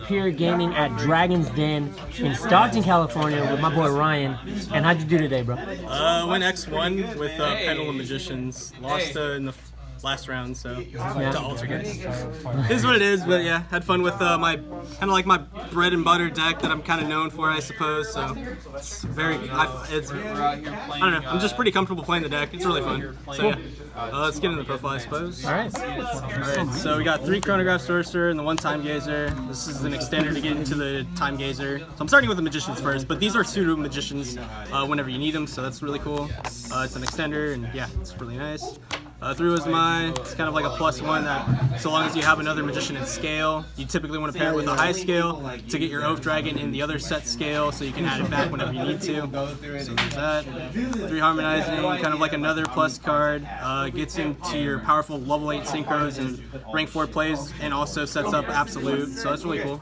SuperiorGaming at Dragon's Den in Stockton, California with my boy Ryan. And how'd you do today, bro? Went X1 with Pendulum Magicians. Lost in the last round, so to alternates. It is what it is, but yeah, had fun with my my bread and butter deck that I'm kind of known for, I suppose. So it's I don't know. I'm just pretty comfortable playing the deck. It's really fun. So yeah, let's get into the profile, I suppose. All right. So we got 3 Chronograph Sorcerer and the 1 Time Gazer. This is an extender to get into the Time Gazer. So I'm starting with the Magicians first, but these are pseudo Magicians whenever you need them, so that's really cool. It's an extender, and yeah, it's really nice. 3 was mine. It's kind of like a +1 that so long as you have another Magician in scale, you typically want to pair it with a high scale to get your Oath Dragon in the other set scale so you can add it back whenever you need to. So there's that. 3 Harmonizing, kind of like another plus card. Gets into your powerful level 8 synchros and rank 4 plays, and also sets up Absolute, so that's really cool.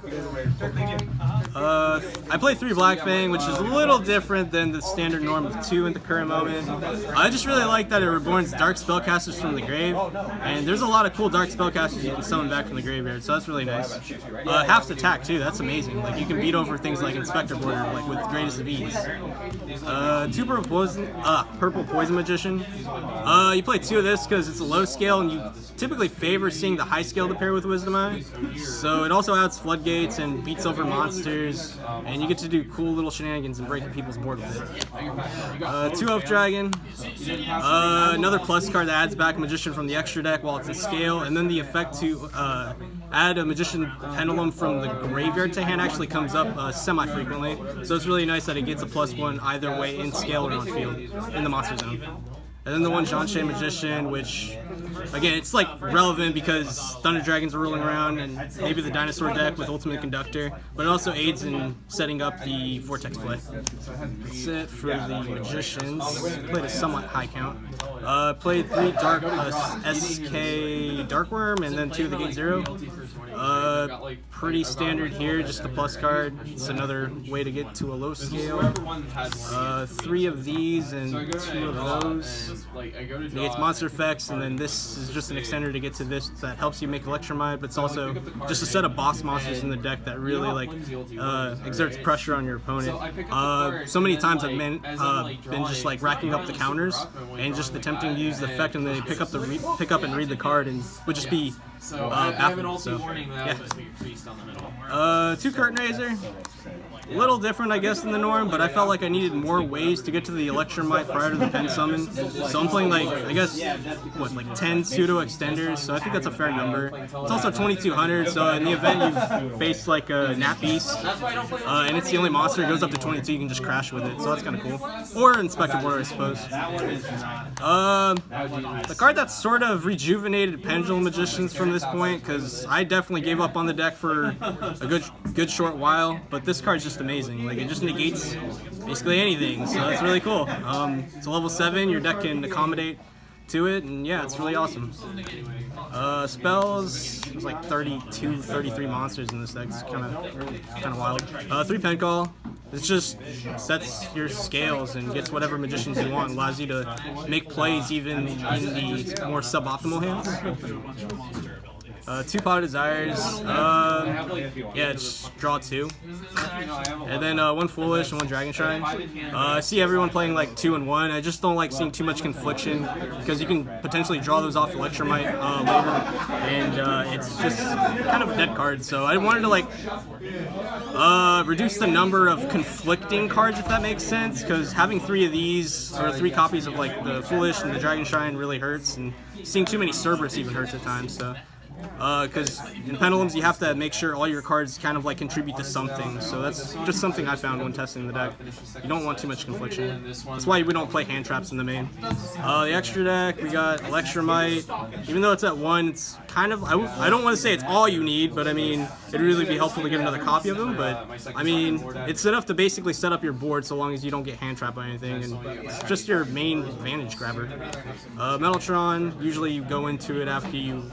I play 3 Black Fang, which is a little different than the standard norm of 2 in the current moment. I just really like that it reborns Dark Spellcasters from the grave, and there's a lot of cool Dark Spellcasters you can summon back from the graveyard, so that's really nice. Half attack too, that's amazing. Like you can beat over things like Inspector Border like with greatest of ease. 2 Purple Poison Magician. You play 2 of this because it's a low scale, and you typically favor seeing the high scale to pair with Wisdom Eye. So it also adds Floodgates and beats over monsters, and you get to do cool little shenanigans and break people's board with it. 2 Oath Dragon. Another plus card that adds back Magician from the extra deck while it's in scale, and then the effect to add a Magician Pendulum from the graveyard to hand actually comes up semi-frequently. So it's really nice that it gets a +1 either way in scale or on field in the monster zone. And then the 1 Janshe Magician, which, again, it's like relevant because Thunder Dragons are rolling around and maybe the Dinosaur deck with Ultimate Conductor, but it also aids in setting up the Vortex play. That's it for the Magicians. Played a somewhat high count. Played 3 Dark SK Darkworm and then 2 of the Gate Zero. Pretty standard here, just a plus card. It's another way to get to a low scale. 3 of these and 2 of those. Negates monster effects, and then this is just an extender to get to this that helps you make Electromite, but it's also just a set of boss monsters in the deck that really exerts pressure on your opponent. So many times I've been just like racking up the counters and just attempting to use the effect, and then they pick up and read the card, and would just be baffled. So yeah. 2 Curtain Raiser. A little different, I guess, than the norm, but I felt like I needed more ways to get to the Electromite prior to the Pen Summon. So I'm playing I guess, 10 pseudo extenders, so I think that's a fair number. It's also 2200, so in the event you face like a Nat Beast, and it's the only monster, it goes up to 22, you can just crash with it, so that's kind of cool. Or Inspector Border, I suppose. The card that sort of rejuvenated Pendulum Magicians from this point, because I definitely gave up on the deck for a good short while, but this card's just amazing. Like, it just negates basically anything, so that's really cool. It's a level 7, your deck can accommodate to it, and yeah, it's really awesome. Spells, there's like 32, 33 monsters in this deck. It's kind of wild. 3 Pen Call. It just sets your scales and gets whatever magicians you want. Allows you to make plays even in the more suboptimal hands. 2 Pot of Desires, yeah, just draw 2. And then 1 Foolish and 1 Dragon Shrine. I see everyone playing like 2 and 1. I just don't like seeing too much confliction because you can potentially draw those off Electromite later, and it's just kind of a dead card. So I wanted to reduce the number of conflicting cards, if that makes sense, because having 3 of these, or 3 copies of like the Foolish and the Dragon Shrine really hurts, and seeing too many Cerberus even hurts at times. So because in Pendulums you have to make sure all your cards kind of like contribute to something, so that's just something I found when testing the deck. You don't want too much confliction. That's why we don't play hand traps in the main. The extra deck, we got Electromite. Even though it's at 1, it's kind of, I don't want to say it's all you need, but I mean, it'd really be helpful to get another copy of them, but I mean, it's enough to basically set up your board so long as you don't get hand trapped by anything, and it's just your main advantage grabber. Metaltron, usually you go into it after you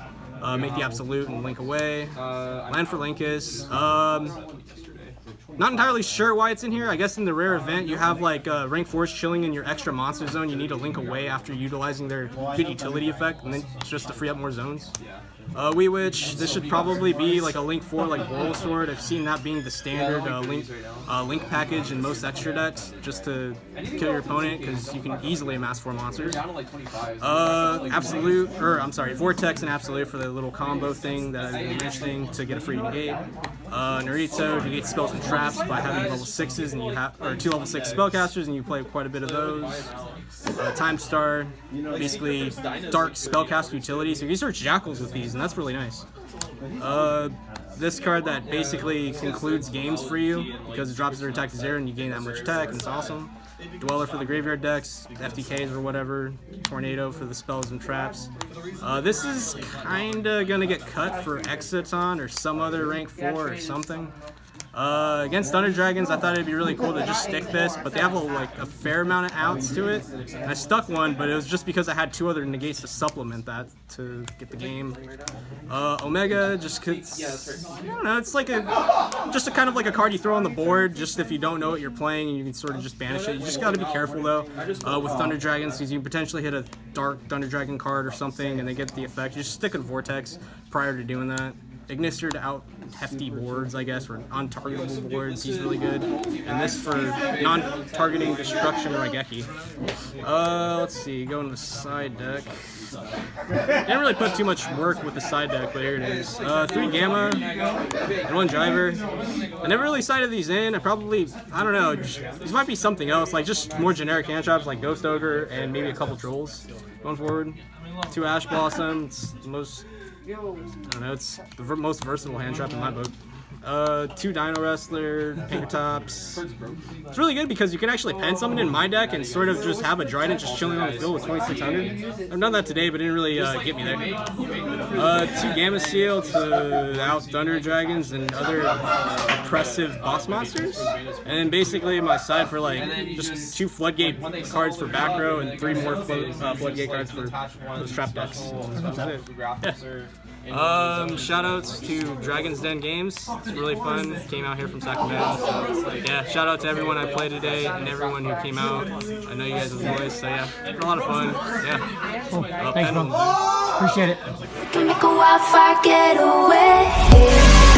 make the Absolute and link away. Land for Linkus. Not entirely sure why it's in here. I guess in the rare event you have like rank 4s chilling in your extra monster zone, you need to link away after utilizing their good utility effect, and then it's just to free up more zones. Wee Witch, this should probably be like a Link 4 like Boral Sword. I've seen that being the standard Link package in most extra decks, just to kill your opponent, because you can easily amass 4 monsters. Vortex and Absolute for the little combo thing that I've been mentioning to get a free negate. Naruto negates spells and traps by having level 6s, and you have, or 2 level 6 spellcasters, and you play quite a bit of those. Time Star, basically dark spellcaster utility, so you can search Jackals with these, and that's really nice. This card that basically concludes games for you, because it drops their attack to 0 and you gain that much attack, and it's awesome. Dweller for the graveyard decks, FTKs or whatever, Tornado for the spells and traps. This is kinda gonna get cut for Exciton or some other rank 4 or something. Against Thunder Dragons, I thought it'd be really cool to just stick this, but they have a fair amount of outs to it. And I stuck one, but it was just because I had 2 other negates to supplement that to get the game. Omega, just cause, I don't know, it's like just a kind of like a card you throw on the board, just if you don't know what you're playing and you can sort of just banish it. You just gotta be careful though, with Thunder Dragons, because you can potentially hit a dark Thunder Dragon card or something and they get the effect. You just stick a Vortex prior to doing that. Ignister to out hefty boards, I guess, or untargetable boards, he's really good. And this for non-targeting destruction Raigeki. Let's see, go into the side deck. Didn't really put too much work with the side deck, but here it is. 3 Gamma and 1 Driver. I never really sided these in. I don't know, these might be something else, like just more generic hand traps like Ghost Ogre and maybe a couple Trolls going forward. 2 Ash Blossom, it's the most, I don't know, it's the most versatile hand trap in my book. 2 Dino Wrestler, Pinkertops. It's really good because you can actually pen summon in my deck and sort of just have a Trident just chilling on the field with 2600. I've done that today, but it didn't really get me there. 2 Gamma Seal to out Thunder Dragons and other oppressive boss monsters. And then basically my side for like just 2 Floodgate cards for back row and 3 more Floodgate cards for those trap decks. That's it. Yeah. Shoutouts to Dragon's Den Games. It's really fun. Came out here from Sacramento. So, yeah, shout out to everyone I played today and everyone who came out. I know you guys have voice, so yeah, a lot of fun. Yeah. Cool. Thanks, bro. Appreciate it. Can make a wildfire get away.